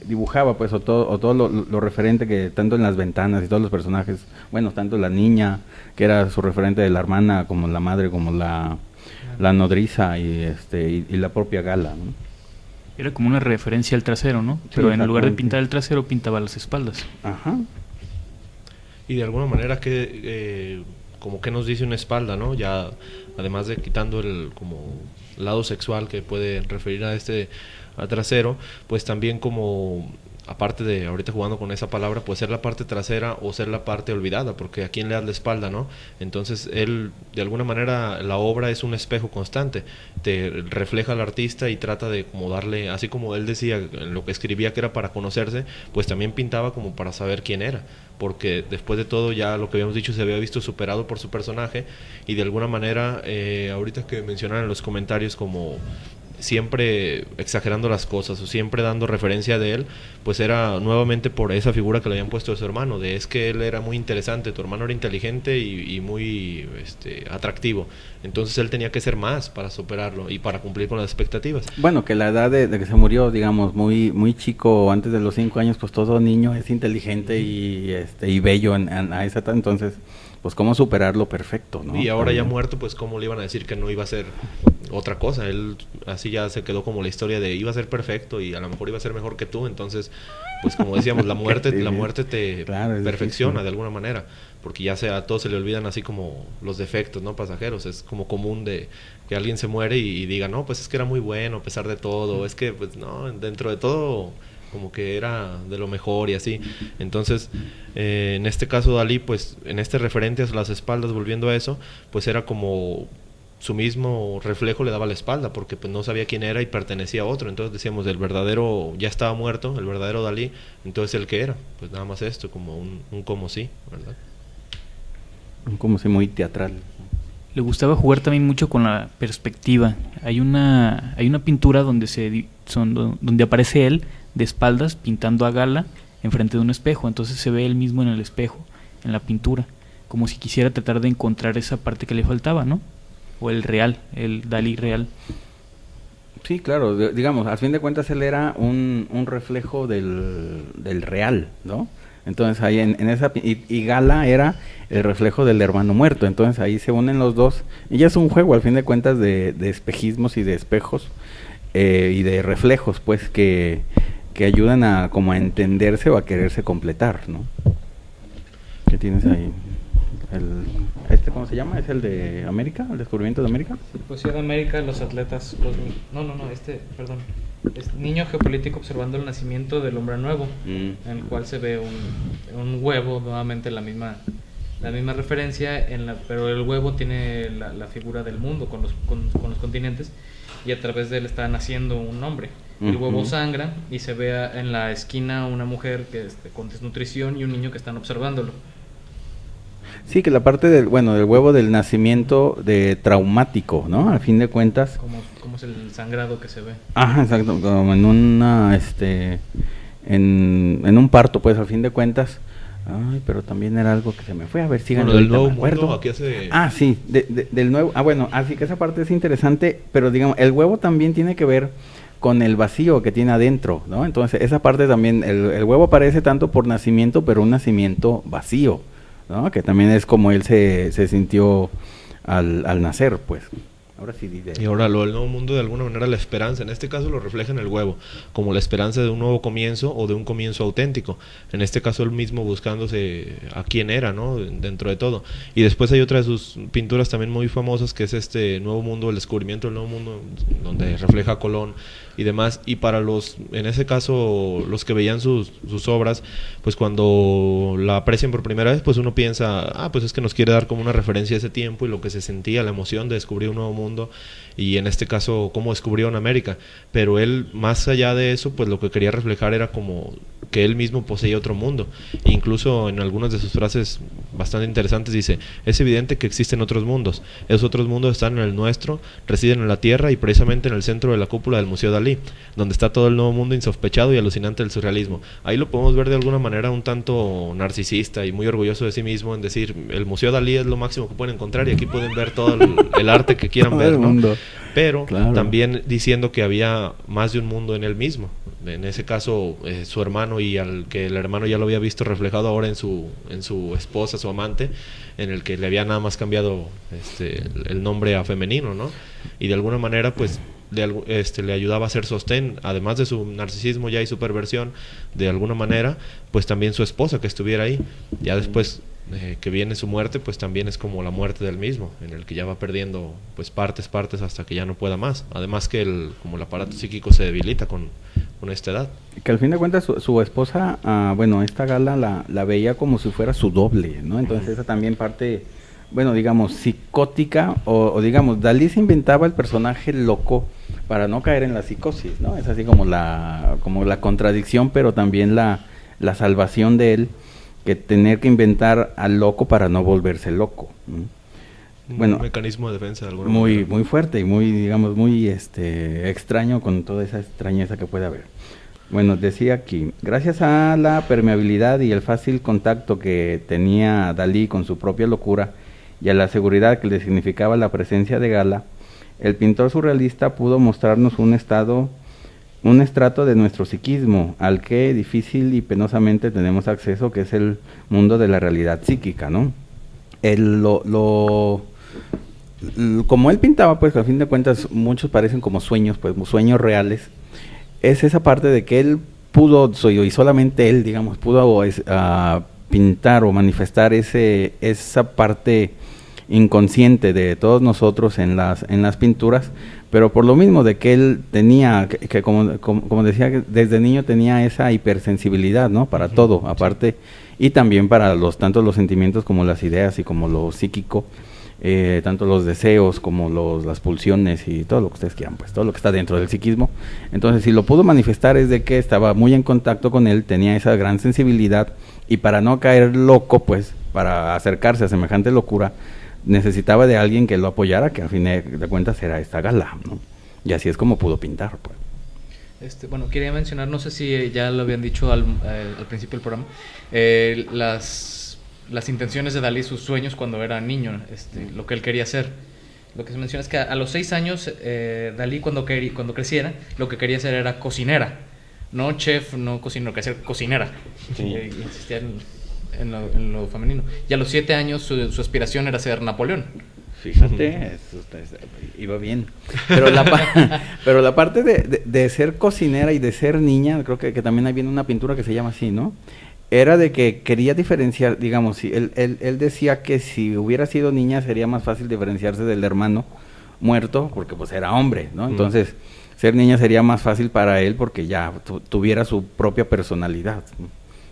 Speaker 1: dibujaba, pues, o todo lo referente que tanto en las ventanas y todos los personajes, bueno, tanto la niña, que era su referente de la hermana, como la madre, como la nodriza y la propia Gala, ¿no?
Speaker 2: Era como una referencia al trasero, ¿no?
Speaker 1: Sí,
Speaker 2: Pero en lugar de
Speaker 1: exactamente.
Speaker 2: pintar el trasero, pintaba las espaldas.
Speaker 1: Ajá.
Speaker 3: Y de alguna manera que como que nos dice una espalda, ¿no? Ya además de quitando el como lado sexual que puede referir a trasero, pues también como aparte de ahorita jugando con esa palabra, pues ser la parte trasera o ser la parte olvidada, porque a quién le das la espalda, ¿no? Entonces él, de alguna manera, la obra es un espejo constante, te refleja al artista y trata de como darle, así como él decía en lo que escribía que era para conocerse, pues también pintaba como para saber quién era, porque después de todo ya lo que habíamos dicho se había visto superado por su personaje y de alguna manera, ahorita que mencionaron en los comentarios como siempre exagerando las cosas o siempre dando referencia de él, pues era nuevamente por esa figura que le habían puesto de su hermano, de es que él era muy interesante, tu hermano era inteligente y muy atractivo, entonces él tenía que ser más para superarlo y para cumplir con las expectativas.
Speaker 1: Bueno, que la edad de que se murió, digamos, muy chico, antes de los 5 años, pues todo niño es inteligente y bello a esa edad, entonces, pues cómo superarlo perfecto, ¿no?
Speaker 3: Y ahora
Speaker 1: También.
Speaker 3: ya muerto, pues cómo le iban a decir que no iba a ser otra cosa, él así ya se quedó como la historia de iba a ser perfecto y a lo mejor iba a ser mejor que tú, entonces pues como decíamos, la muerte te
Speaker 1: Claro,
Speaker 3: perfecciona
Speaker 1: difícil.
Speaker 3: de alguna manera, porque ya a todos se le olvidan así como los defectos, ¿no? Pasajeros, es como común de que alguien se muere y diga, no, pues es que era muy bueno a pesar de todo, es que pues no, dentro de todo como que era de lo mejor y así. Entonces, en este caso Dalí, pues en este referente a las espaldas, volviendo a eso, pues era como su mismo reflejo le daba la espalda, porque pues no sabía quién era y pertenecía a otro. Entonces decíamos, el verdadero ya estaba muerto, el verdadero Dalí, entonces el que era, pues nada más esto, como un como sí, ¿verdad?
Speaker 1: Como si muy teatral.
Speaker 2: Le gustaba jugar también mucho con la perspectiva. Hay una pintura donde aparece él de espaldas pintando a Gala enfrente de un espejo, entonces se ve él mismo en el espejo, en la pintura, como si quisiera tratar de encontrar esa parte que le faltaba, ¿no? O el real, el Dalí real.
Speaker 1: Sí, claro, digamos, a fin de cuentas él era un reflejo del real, ¿no? Entonces ahí en esa y Gala era el reflejo del hermano muerto, entonces ahí se unen los dos y ya es un juego al fin de cuentas de espejismos y de espejos y de reflejos, pues que ayudan a como a entenderse o a quererse completar, ¿no? ¿Qué tienes ahí? ¿Cómo se llama? ¿Es el de América? ¿El descubrimiento de América?
Speaker 4: Sí, poesía de América, los atletas, perdón. Es niño geopolítico observando el nacimiento del hombre nuevo, en el cual se ve un huevo, nuevamente la misma referencia, pero el huevo tiene la figura del mundo con los continentes y a través de él está naciendo un hombre. El huevo sangra y se ve en la esquina una mujer que con desnutrición y un niño que están observándolo.
Speaker 1: Sí, que la parte del huevo del nacimiento de traumático, ¿no? A fin de cuentas.
Speaker 4: Como es el sangrado que se ve.
Speaker 1: Ajá, exacto, como en una, en un parto, pues, a fin de cuentas. Ay, pero también era algo que se me fue, a ver, sigan.
Speaker 3: Bueno, del nuevo mundo, aquí hace...
Speaker 1: Ah, sí, del nuevo, bueno, así que esa parte es interesante, pero digamos, el huevo también tiene que ver con el vacío que tiene adentro, ¿no? Entonces, esa parte también, el huevo aparece tanto por nacimiento, pero un nacimiento vacío, ¿no? Que también es como él se sintió al nacer, pues. Ahora sí,
Speaker 3: Y ahora lo del nuevo mundo, de alguna manera la esperanza, en este caso lo refleja en el huevo, como la esperanza de un nuevo comienzo o de un comienzo auténtico. En este caso él mismo buscándose a quién era, ¿no? Dentro de todo. Y después hay otra de sus pinturas también muy famosas, que es este nuevo mundo, el descubrimiento del nuevo mundo, donde refleja a Colón y demás. Y para en ese caso, los que veían sus obras, pues cuando la aprecian por primera vez, pues uno piensa, pues es que nos quiere dar como una referencia a ese tiempo y lo que se sentía, la emoción de descubrir un nuevo mundo, y en este caso cómo descubrió en América. Pero él, más allá de eso, pues lo que quería reflejar era como que él mismo poseía otro mundo. E incluso en algunas de sus frases bastante interesantes dice, es evidente que existen otros mundos, esos otros mundos están en el nuestro, residen en la Tierra y precisamente en el centro de la cúpula del Museo Dalí, donde está todo el nuevo mundo insospechado y alucinante del surrealismo. Ahí lo podemos ver de alguna manera un tanto narcisista y muy orgulloso de sí mismo, en decir, el Museo Dalí es lo máximo que pueden encontrar y aquí pueden ver todo el arte que quieran ver,
Speaker 1: del
Speaker 3: ¿no?
Speaker 1: mundo.
Speaker 3: Pero
Speaker 1: Claro.
Speaker 3: también diciendo que había más de un mundo en él mismo. En ese caso, su hermano, y al que el hermano ya lo había visto reflejado ahora en su esposa, su amante, en el que le había nada más cambiado el nombre a femenino, ¿no? Y de alguna manera, pues, le ayudaba a ser sostén, además de su narcisismo ya y su perversión, de alguna manera, pues también su esposa que estuviera ahí. Ya después que viene su muerte, pues también es como la muerte del mismo, en el que ya va perdiendo pues partes hasta que ya no pueda más. Además que como el aparato psíquico se debilita con esta edad.
Speaker 1: Que al fin de cuentas su esposa, bueno, esta Gala la veía como si fuera su doble, ¿no? Entonces esa también parte, bueno, digamos, psicótica, o digamos, Dalí se inventaba el personaje loco para no caer en la psicosis, ¿no? Es así como la contradicción, pero también la salvación de él, que tener que inventar al loco para no volverse loco, ¿no? Bueno,
Speaker 3: un mecanismo de defensa de alguna manera.
Speaker 1: Muy fuerte y muy, digamos, muy extraño, con toda esa extrañeza que puede haber. Bueno, decía aquí, gracias a la permeabilidad y el fácil contacto que tenía Dalí con su propia locura y a la seguridad que le significaba la presencia de Gala, el pintor surrealista pudo mostrarnos un estrato de nuestro psiquismo al que difícil y penosamente tenemos acceso, que es el mundo de la realidad psíquica, ¿no? Como él pintaba, pues a fin de cuentas muchos parecen como sueños, pues sueños reales. Es esa parte de que él pudo, y solamente él, digamos, pudo pintar o manifestar esa parte inconsciente de todos nosotros en las pinturas, pero por lo mismo de que él tenía, que como decía, desde niño tenía esa hipersensibilidad, ¿no? Para todo, aparte, y también para tanto los sentimientos como las ideas y como lo psíquico, tanto los deseos como las pulsiones y todo lo que ustedes quieran, pues todo lo que está dentro del psiquismo. Entonces, si lo pudo manifestar es de que estaba muy en contacto con él, tenía esa gran sensibilidad, y para no caer loco, pues, para acercarse a semejante locura, necesitaba de alguien que lo apoyara, que a fin de cuentas era esta Gala, ¿no? Y así es como pudo pintar, pues.
Speaker 4: Bueno, quería mencionar, no sé si ya lo habían dicho al principio del programa, las intenciones de Dalí, sus sueños cuando era niño, lo que él quería hacer. Lo que se menciona es que a los 6 años, Dalí cuando creciera, lo que quería hacer era cocinera. No chef, no cocinero, quería ser cocinera. Sí. Insistía en lo femenino. Y a los 7 años su aspiración era ser Napoleón.
Speaker 1: Fíjate, iba bien. Pero la parte de ser cocinera y de ser niña, creo que también hay bien una pintura que se llama así, ¿no? Era de que quería diferenciar, digamos, si él decía que si hubiera sido niña sería más fácil diferenciarse del hermano muerto, porque pues era hombre, ¿no? Entonces, ser niña sería más fácil para él porque ya tuviera su propia personalidad, ¿no?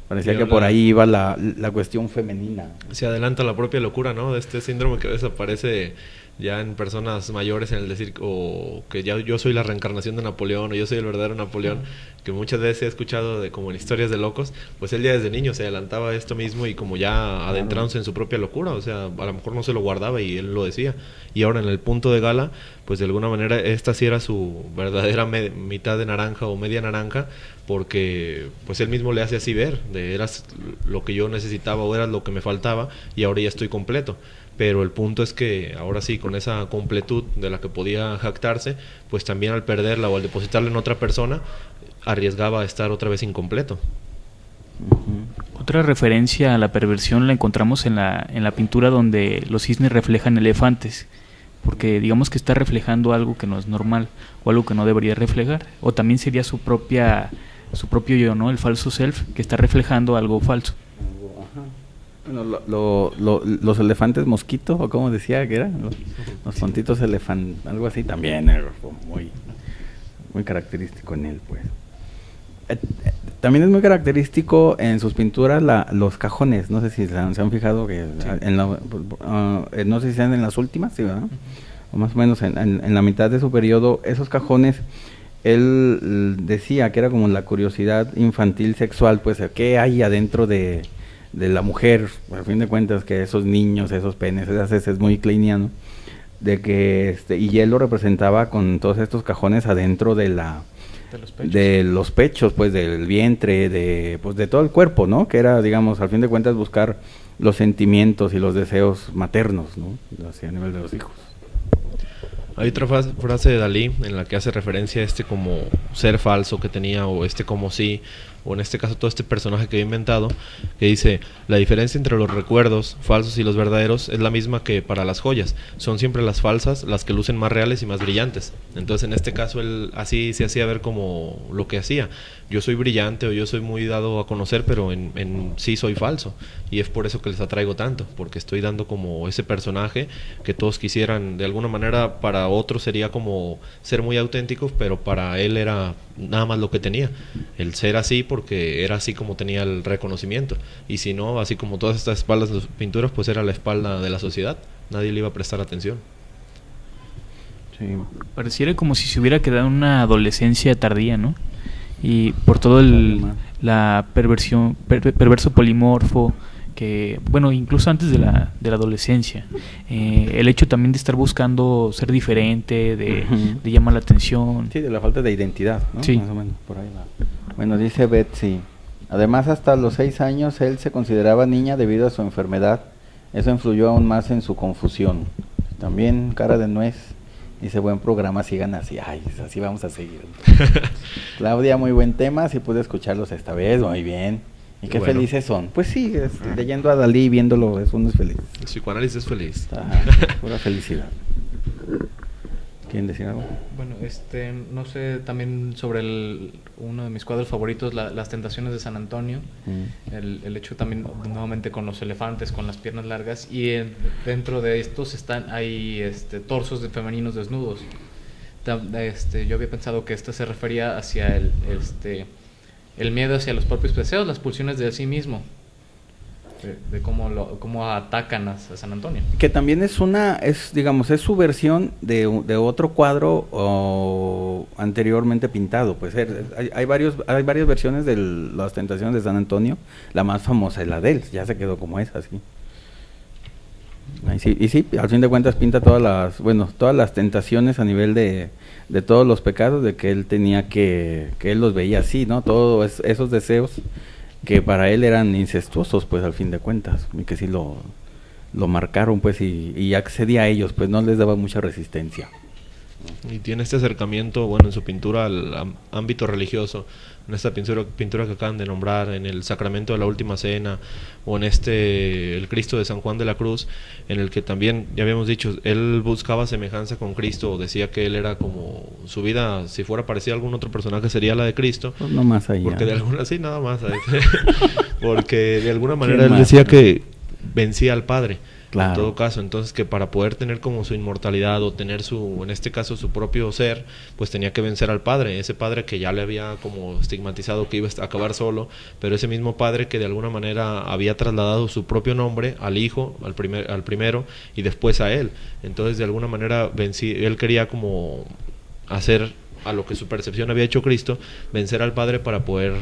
Speaker 1: Parecía que por ahí iba la cuestión femenina.
Speaker 3: Se adelanta la propia locura, ¿no? De este síndrome que a veces aparece ya en personas mayores, en el decir o que ya yo soy la reencarnación de Napoleón, o yo soy el verdadero Napoleón, que muchas veces he escuchado como en historias de locos. Pues él ya desde niño se adelantaba a esto mismo, y como ya adentrándose en su propia locura, o sea, a lo mejor no se lo guardaba y él lo decía. Y ahora en el punto de Gala, pues de alguna manera esta sí era su verdadera mitad de naranja o media naranja, porque pues él mismo le hace así ver, eras lo que yo necesitaba o eras lo que me faltaba, y ahora ya estoy completo. Pero el punto es que ahora sí, con esa completud de la que podía jactarse, pues también al perderla o al depositarla en otra persona, arriesgaba a estar otra vez incompleto.
Speaker 2: Otra referencia a la perversión la encontramos en la pintura donde los cisnes reflejan elefantes, porque digamos que está reflejando algo que no es normal o algo que no debería reflejar, o también sería su propio yo, ¿no? El falso self, que está reflejando algo falso.
Speaker 1: Bueno, los elefantes mosquito, o como decía que era, los tontitos elefantes, algo así también, muy característico en él, pues. También es muy característico en sus pinturas los cajones. No sé si se han fijado que sí. No sé si sean en las últimas, sí, ¿verdad? O más o menos en la mitad de su periodo, esos cajones, él decía que era como la curiosidad infantil sexual, pues, ¿qué hay adentro de la mujer? A fin de cuentas, que esos niños, esos penes, esas es muy kleiniano, de que y él lo representaba con todos estos cajones adentro de los pechos, pues, del vientre, de todo el cuerpo, ¿no? Que era, digamos, al fin de cuentas, buscar los sentimientos y los deseos maternos, ¿no? Así a nivel de los hijos.
Speaker 3: Hay otra frase de Dalí en la que hace referencia a este como ser falso que tenía, o este como sí, o en este caso todo este personaje que he inventado, que dice: la diferencia entre los recuerdos falsos y los verdaderos es la misma que para las joyas, son siempre las falsas las que lucen más reales y más brillantes. Entonces en este caso él así se hacía ver como lo que hacía: yo soy brillante o yo soy muy dado a conocer, pero en sí soy falso, y es por eso que les atraigo tanto, porque estoy dando como ese personaje que todos quisieran. De alguna manera para otros sería como ser muy auténticos, pero para él era nada más lo que tenía, el ser así, porque era así como tenía el reconocimiento, y si no, así como todas estas espaldas de pinturas, pues era la espalda de la sociedad, nadie le iba a prestar atención.
Speaker 1: Sí.
Speaker 2: Pareciera como si se hubiera quedado en una adolescencia tardía, ¿no? Y por todo la perverso polimorfo, que, bueno, incluso antes de la adolescencia, el hecho también de estar buscando ser diferente, de llamar la atención.
Speaker 1: Sí, de la falta de identidad, ¿no?
Speaker 2: Sí.
Speaker 1: Más o menos, por ahí va. Bueno, dice Betsy: además, hasta los 6 años él se consideraba niña debido a su enfermedad. Eso influyó aún más en su confusión. También cara de nuez. Dice: buen programa, sigan así. Ay, así vamos a seguir. Claudia: muy buen tema, sí pude escucharlos esta vez, muy bien. Y qué felices son. Pues sí, leyendo a Dalí y viéndolo, uno es feliz.
Speaker 3: El psicoanálisis es feliz.
Speaker 1: Ajá, pura felicidad. ¿Quieren decir algo?
Speaker 4: Bueno, no sé, también sobre uno de mis cuadros favoritos, las tentaciones de San Antonio, el hecho también nuevamente con los elefantes, con las piernas largas, y dentro de estos hay torsos de femeninos desnudos. Yo había pensado que esto se refería hacia el miedo hacia los propios deseos, las pulsiones de sí mismo, de cómo atacan a San Antonio.
Speaker 1: Que también es digamos, es su versión de otro cuadro anteriormente pintado. Pues hay varias versiones de las tentaciones de San Antonio. La más famosa es la de él, ya se quedó como esa, así. Y sí, al fin de cuentas pinta todas las tentaciones a nivel de todos los pecados, de que él tenía que él los veía así, ¿no? Todos esos deseos que para él eran incestuosos, pues al fin de cuentas, y que sí lo marcaron, pues, y accedía a ellos, pues no les daba mucha resistencia.
Speaker 3: Y tiene este acercamiento, bueno, en su pintura al ámbito religioso, en esta pintura que acaban de nombrar, en el Sacramento de la Última Cena, o en el Cristo de San Juan de la Cruz, en el que también, ya habíamos dicho, él buscaba semejanza con Cristo, o decía que él era como, su vida, si fuera parecida a algún otro personaje, sería la de Cristo.
Speaker 1: Pues no más allá.
Speaker 3: Porque sí, nada más. Porque de alguna manera él decía que vencía al Padre. Claro. En todo caso, entonces que para poder tener como su inmortalidad o tener en este caso su propio ser, pues tenía que vencer al padre, ese padre que ya le había como estigmatizado que iba a acabar solo, pero ese mismo padre que de alguna manera había trasladado su propio nombre al hijo, al primero y después a él. Entonces de alguna manera él quería como hacer a lo que su percepción había hecho Cristo, vencer al padre para poder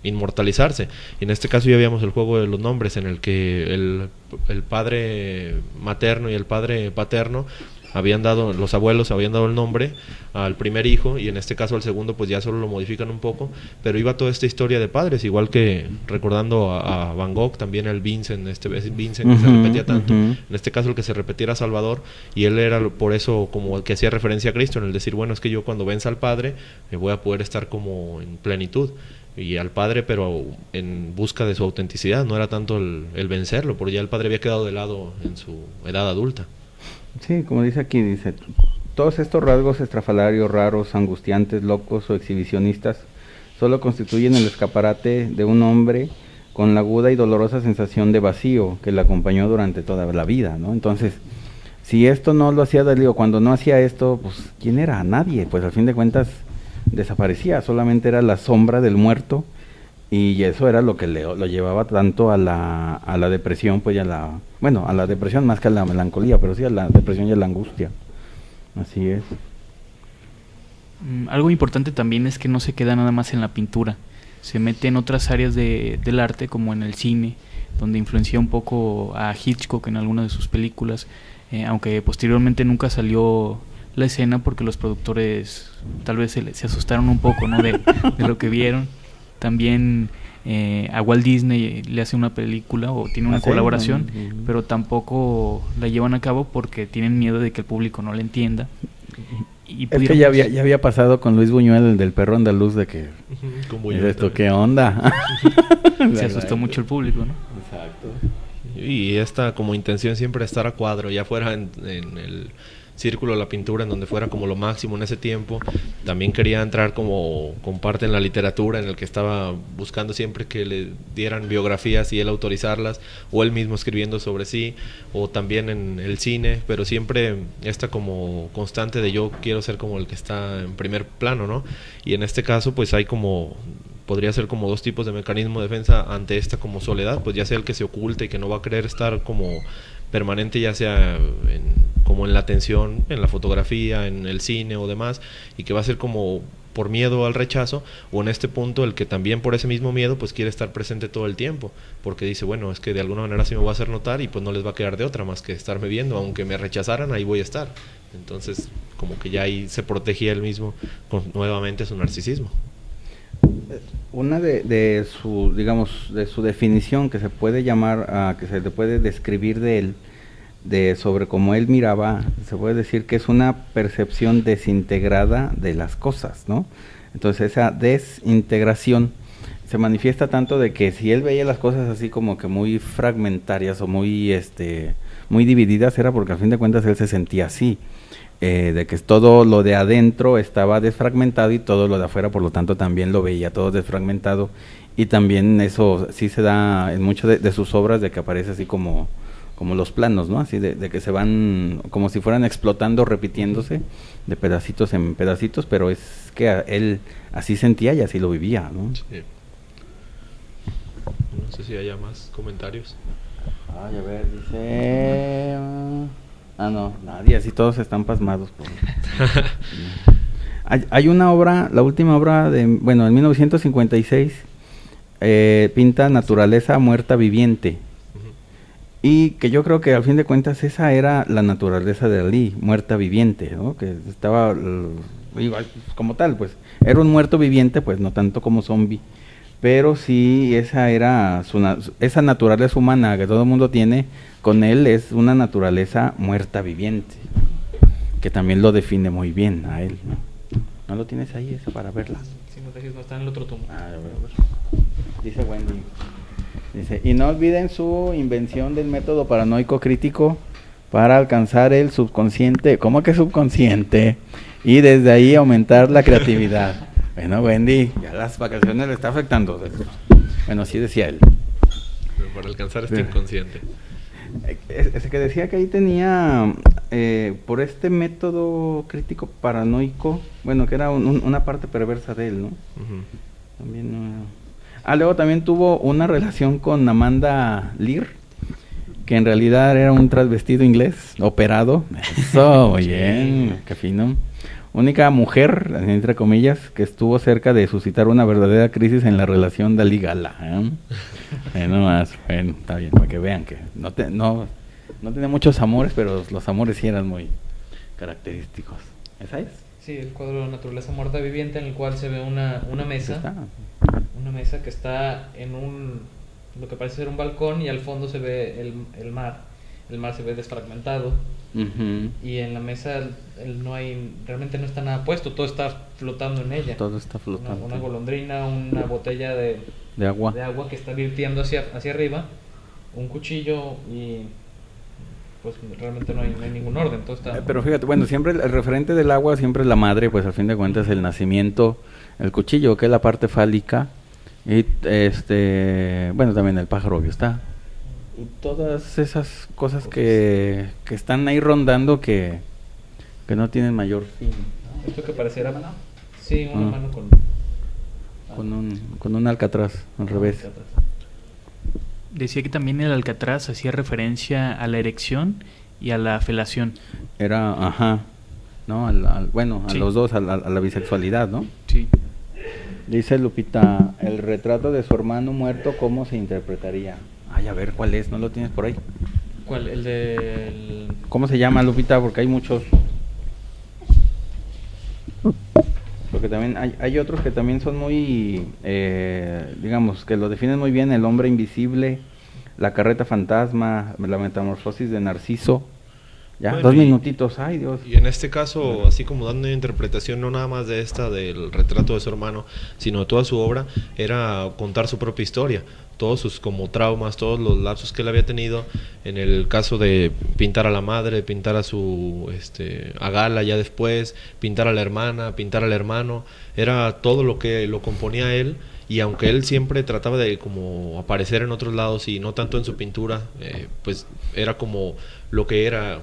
Speaker 3: inmortalizarse. Y en este caso ya habíamos el juego de los nombres, en el que el padre materno y el padre paterno los abuelos habían dado el nombre al primer hijo, y en este caso al segundo pues ya solo lo modifican un poco, pero iba toda esta historia de padres, igual que recordando a Van Gogh, también el Vincent, Vincent que se repetía tanto, en este caso el que se repetía era Salvador, y él era por eso como que hacía referencia a Cristo, en el decir, bueno, es que yo cuando venza al padre voy a poder estar como en plenitud, y al padre, pero en busca de su autenticidad, no era tanto el vencerlo, porque ya el padre había quedado de lado en su edad adulta.
Speaker 1: Sí, como dice aquí, todos estos rasgos estrafalarios, raros, angustiantes, locos o exhibicionistas solo constituyen el escaparate de un hombre con la aguda y dolorosa sensación de vacío que le acompañó durante toda la vida, ¿no? Entonces, si esto no lo hacía Dalí, o cuando no hacía esto, pues ¿quién era? Nadie, pues al fin de cuentas desaparecía, solamente era la sombra del muerto, y eso era lo que lo llevaba tanto a la depresión, pues a la depresión más que a la melancolía, pero sí a la depresión y a la angustia. Así es.
Speaker 2: Algo importante también es que no se queda nada más en la pintura, se mete en otras áreas del arte, como en el cine, donde influenció un poco a Hitchcock en algunas de sus películas, aunque posteriormente nunca salió la escena porque los productores tal vez se asustaron un poco, ¿no? de lo que vieron. También a Walt Disney le hace una película o tiene una
Speaker 1: ¿Ah, sí?
Speaker 2: colaboración,
Speaker 1: Mm.
Speaker 2: pero tampoco la llevan a cabo porque tienen miedo de que el público no la entienda. Y
Speaker 1: Es que
Speaker 2: pudieron-
Speaker 1: ya había pasado con Luis Buñuel, el del perro andaluz, de que...
Speaker 3: Con
Speaker 1: ¿Y
Speaker 3: Buñuel
Speaker 1: esto
Speaker 3: también.
Speaker 1: qué onda?
Speaker 2: se asustó mucho el público, ¿no?
Speaker 1: Exacto.
Speaker 3: Y esta como intención siempre estar a cuadro, ya fuera en el círculo de la pintura, en donde fuera como lo máximo en ese tiempo. También quería entrar como con parte en la literatura, en el que estaba buscando siempre que le dieran biografías y él autorizarlas, o él mismo escribiendo sobre sí, o también en el cine, pero siempre esta como constante de yo quiero ser como el que está en primer plano, ¿no? Y en este caso pues hay como... podría ser como dos tipos de mecanismo de defensa ante esta como soledad, pues ya sea el que se oculte y que no va a querer estar como permanente, ya sea como en la atención, en la fotografía, en el cine o demás, y que va a ser como por miedo al rechazo, o en este punto el que también por ese mismo miedo pues quiere estar presente todo el tiempo, porque dice, bueno, es que de alguna manera sí me voy a hacer notar y pues no les va a quedar de otra más que estarme viendo, aunque me rechazaran, ahí voy a estar. Entonces como que ya ahí se protegía él mismo con nuevamente su narcisismo.
Speaker 1: Una de su, digamos, de su definición que se puede llamar, que se le puede describir de él, sobre cómo él miraba, se puede decir que es una percepción desintegrada de las cosas, ¿no? Entonces esa desintegración se manifiesta tanto de que si él veía las cosas así como que muy fragmentarias o muy divididas, era porque al fin de cuentas él se sentía así. De que todo lo de adentro estaba desfragmentado y todo lo de afuera, por lo tanto, también lo veía todo desfragmentado. Y también eso sí se da en muchas de sus obras, de que aparece así como los planos, ¿no? Así de que se van como si fueran explotando, repitiéndose de pedacitos en pedacitos, pero es que él así sentía y así lo vivía, ¿no?
Speaker 3: Sí. No sé si haya más comentarios.
Speaker 1: Ay, a ver, dice... no, nadie, así todos están pasmados. Hay una obra, la última obra en 1956, pinta naturaleza muerta viviente. Y que yo creo que al fin de cuentas esa era la naturaleza de Dalí, muerta viviente, ¿no? Que estaba igual, como tal, pues era un muerto viviente, pues no tanto como zombie, pero sí esa era esa naturaleza humana que todo el mundo tiene, con él es una naturaleza muerta viviente, que también lo define muy bien a él, ¿no? ¿No lo tienes ahí eso para verla?
Speaker 4: Sí, no está en el otro tomo.
Speaker 1: A ver. Dice Wendy. Dice, y no olviden su invención del método paranoico crítico para alcanzar el subconsciente. ¿Cómo que subconsciente? Y desde ahí aumentar la creatividad. Bueno, Wendy, ya las vacaciones le está afectando. Bueno, sí decía él.
Speaker 3: Pero para alcanzar este inconsciente.
Speaker 1: Ese que decía que ahí tenía, por este método crítico paranoico, bueno, que era una parte perversa de él, ¿no? También luego también tuvo una relación con Amanda Lear, que en realidad era un transvestido inglés, operado. Eso, muy bien, qué fino. Única mujer, entre comillas, que estuvo cerca de suscitar una verdadera crisis en la relación Dalí-Gala. Bueno, está bien, para que vean que no tenía muchos amores, pero los amores sí eran muy característicos. ¿Esa es?
Speaker 4: Sí, el cuadro de naturaleza muerta viviente, en el cual se ve una mesa.
Speaker 1: ¿Está?
Speaker 4: Una mesa que está en lo que parece ser un balcón, y al fondo se ve el mar. El mar se ve desfragmentado.
Speaker 1: Uh-huh.
Speaker 4: Y en la mesa realmente no está nada puesto, todo está flotando en ella.
Speaker 1: Todo está flotando.
Speaker 4: Una golondrina, una botella de
Speaker 1: agua
Speaker 4: que está virtiendo hacia arriba, un cuchillo, y pues realmente no hay ningún orden, todo está...
Speaker 1: Pero fíjate, bueno, siempre el referente del agua, siempre es la madre, pues al fin de cuentas el nacimiento, el cuchillo, que es la parte fálica, y bueno, también el pájaro, obvio, está. Y todas esas cosas que están ahí rondando que no tienen mayor fin.
Speaker 4: Esto que pareciera... Sí, una mano
Speaker 1: con un alcatraz al revés.
Speaker 2: Decía que también el alcatraz hacía referencia a la erección y a la felación.
Speaker 1: Era, ¿no? Bueno, a
Speaker 2: sí.
Speaker 1: los dos, a la bisexualidad, ¿no?
Speaker 2: Sí.
Speaker 1: Dice Lupita, el retrato de su hermano muerto, ¿cómo se interpretaría? Ay, a ver, ¿cuál es? ¿No lo tienes por ahí?
Speaker 4: ¿Cuál? El del...
Speaker 1: ¿Cómo se llama, Lupita? Porque hay muchos. porque también hay otros que también son muy, digamos, que lo definen muy bien: El hombre invisible, La carreta fantasma, La metamorfosis de Narciso. Ya,
Speaker 3: Bueno,
Speaker 1: 2 minutitos, ay Dios.
Speaker 3: Y en este caso, así como dando una interpretación no nada más de esta del retrato de su hermano, sino de toda su obra, era contar su propia historia, todos sus como traumas, todos los lapsos que él había tenido. En el caso de pintar a la madre, pintar a su a Gala ya después, pintar a la hermana, pintar al hermano, era todo lo que lo componía él. Y aunque él siempre trataba de como aparecer en otros lados y no tanto en su pintura, pues era como lo que era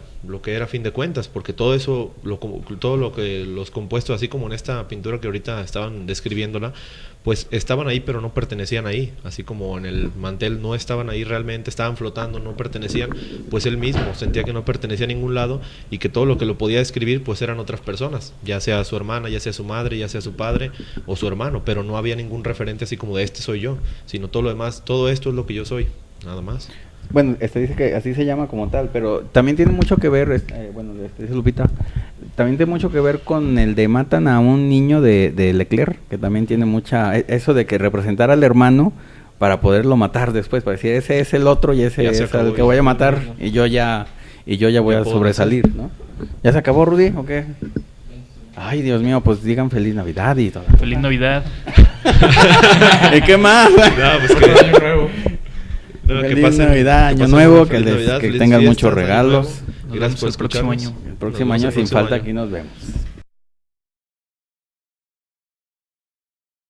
Speaker 3: a fin de cuentas, porque todo eso, todo lo que los compuestos, así como en esta pintura que ahorita estaban describiéndola, pues estaban ahí pero no pertenecían ahí, así como en el mantel no estaban ahí realmente, estaban flotando, no pertenecían, pues él mismo sentía que no pertenecía a ningún lado y que todo lo que lo podía describir pues eran otras personas, ya sea su hermana, ya sea su madre, ya sea su padre o su hermano, pero no había ningún referente así como de este soy yo, sino todo lo demás, todo esto es lo que yo soy, nada más.
Speaker 1: Bueno, dice que así se llama como tal, pero también tiene mucho que ver, dice Lupita, también tiene mucho que ver con el de Matan a un niño de Leclerc, que también tiene mucha, eso de que representar al hermano para poderlo matar después, para decir, ese es el otro y ese
Speaker 3: Ya
Speaker 1: es
Speaker 3: se acabó,
Speaker 1: el que voy a matar y yo ya voy a sobresalir, ¿no? ¿Ya se acabó, Rudy, o qué? Ay, Dios mío, pues digan Feliz Navidad y todo.
Speaker 2: Feliz Navidad.
Speaker 1: ¿Y qué más?
Speaker 3: No, pues que
Speaker 2: Año nuevo.
Speaker 3: No,
Speaker 1: Feliz
Speaker 3: que pasen,
Speaker 1: Navidad, Año
Speaker 3: pasen
Speaker 1: Nuevo,
Speaker 3: una
Speaker 1: que,
Speaker 3: feliz Navidad,
Speaker 1: que
Speaker 3: feliz
Speaker 1: tengan
Speaker 3: fiestas,
Speaker 1: muchos
Speaker 3: Año
Speaker 1: regalos.
Speaker 3: Nuevo.
Speaker 2: Nos
Speaker 3: Gracias por
Speaker 2: vemos el próximo
Speaker 3: escucharnos.
Speaker 2: año.
Speaker 1: El próximo año sin falta aquí nos vemos.